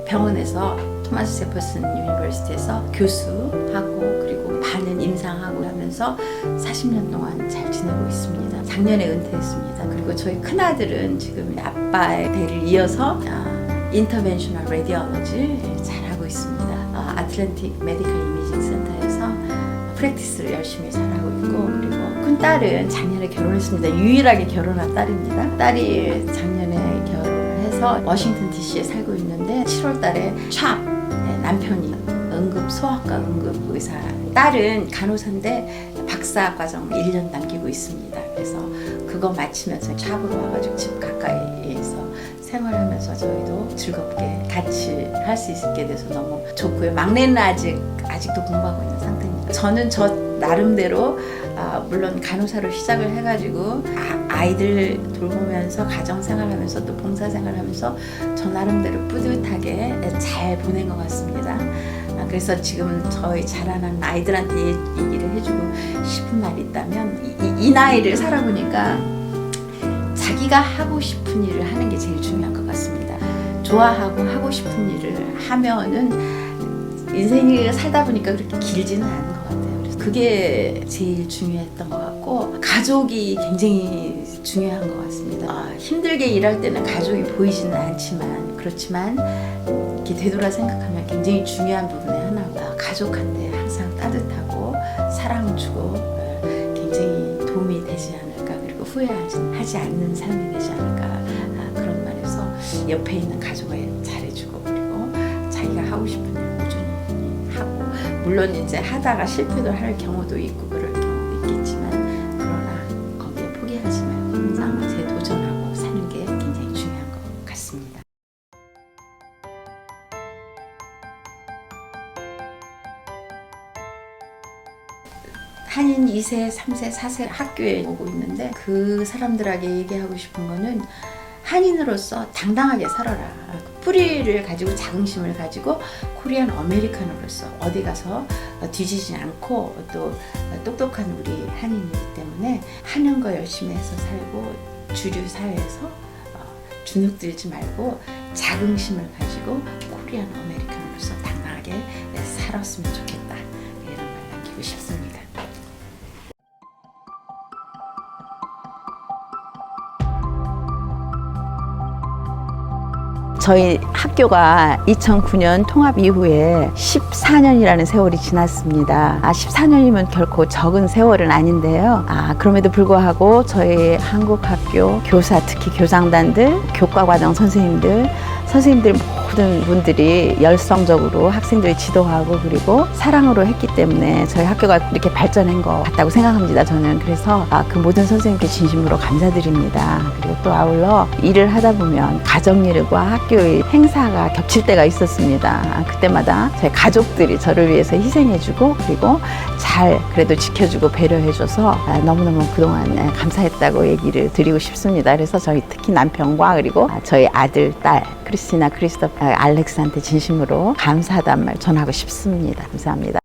병원에서 토마스 제퍼슨 유니버시티에서 교수하고 그리고 반은 임상하고 하면서 40년 동안 잘 지내고 있습니다. 작년에 은퇴했습니다. 그리고 저희 큰아들은 지금 아빠의 대를 이어서 인터벤셔널 레디올로지 잘하고 있습니다. 아틀랜틱 메디컬 이미징 센터에서 프랙티스를 열심히 잘하고 있고, 그리고 큰딸은 작년에 결혼했습니다. 유일하게 결혼한 딸입니다. 딸이 작년에 결혼을 해서 워싱턴 DC에 살고 있는데 7월 달에 남편이 소아과 응급 의사, 딸은 간호사인데 박사 과정 1년 남기고 있습니다. 그래서 그거 마치면서 샵으로 와가지고 집 가까이에서 생활하면서 저희도 즐겁게 같이 할 수 있게 돼서 너무 좋고요. 막내는 아직도 공부하고 있는 상태입니다. 저는 저 나름대로 물론 간호사로 시작을 해가지고 아이들 돌보면서 가정생활하면서 또 봉사생활하면서 저 나름대로 뿌듯하게 잘 보낸 것 같습니다. 그래서 지금 저희 자라는 아이들한테 얘기를 해주고 싶은 말이 있다면 이 나이를 살아보니까 자기가 하고 싶은 일을 하는 게 제일 중요한 것 같습니다. 좋아하고 하고 싶은 일을 하면은 인생이 살다 보니까 그렇게 길지는 않은 것 같아요. 그래서 그게 제일 중요했던 것 같고, 가족이 굉장히 중요한 것 같습니다. 힘들게 일할 때는 가족이 보이지는 않지만, 그렇지만 이렇게 되돌아 생각하면 굉장히 중요한 부분의 하나가 가족한테 항상 따뜻하고 사랑 주고 굉장히 도움이 되지 않을까, 그리고 후회하지 않는 삶이 되지 않을까, 그런 말에서 옆에 있는 가족을 잘해주고, 그리고 자기가 하고 싶은 일 꾸준히 하고, 물론 이제 하다가 실패도 할 경우도 있고 그럴 경우도 있겠지만, 그러나 거기에 포기하지 말고 항상 재도전하고 사는 게 굉장히 중요한 것 같습니다. 한인 2세, 3세, 4세 학교에 오고 있는데 그 사람들에게 얘기하고 싶은 거는 한인으로서 당당하게 살아라. 뿌리를 가지고 자긍심을 가지고 코리안 아메리칸으로서 어디 가서 뒤지지 않고 또 똑똑한 우리 한인이기 때문에 하는 거 열심히 해서 살고 주류 사회에서 주눅들지 말고 자긍심을 가지고 코리안 아메리칸으로서 당당하게 살았으면 좋겠다. 이런 말 남기고 싶습니다. 저희 학교가 2009년 통합 이후에 14년이라는 세월이 지났습니다. 14년이면 결코 적은 세월은 아닌데요. 그럼에도 불구하고 저희 한국 학교 교사, 특히 교장단들, 교과과정 선생님들 모든 분들이 열성적으로 학생들을 지도하고 그리고 사랑으로 했기 때문에 저희 학교가 이렇게 발전한 것 같다고 생각합니다. 저는 그래서 그 모든 선생님께 진심으로 감사드립니다. 그리고 또 아울러 일을 하다 보면 가정일과 학교의 행사가 겹칠 때가 있었습니다. 그때마다 저희 가족들이 저를 위해서 희생해주고 그리고 잘 그래도 지켜주고 배려해줘서 너무너무 그동안 감사했다고 얘기를 드리고 싶습니다. 그래서 저희 특히 남편과 그리고 저희 아들, 딸 크리스티나, 크리스토퍼, 알렉스한테 진심으로 감사하다는 말 전하고 싶습니다. 감사합니다.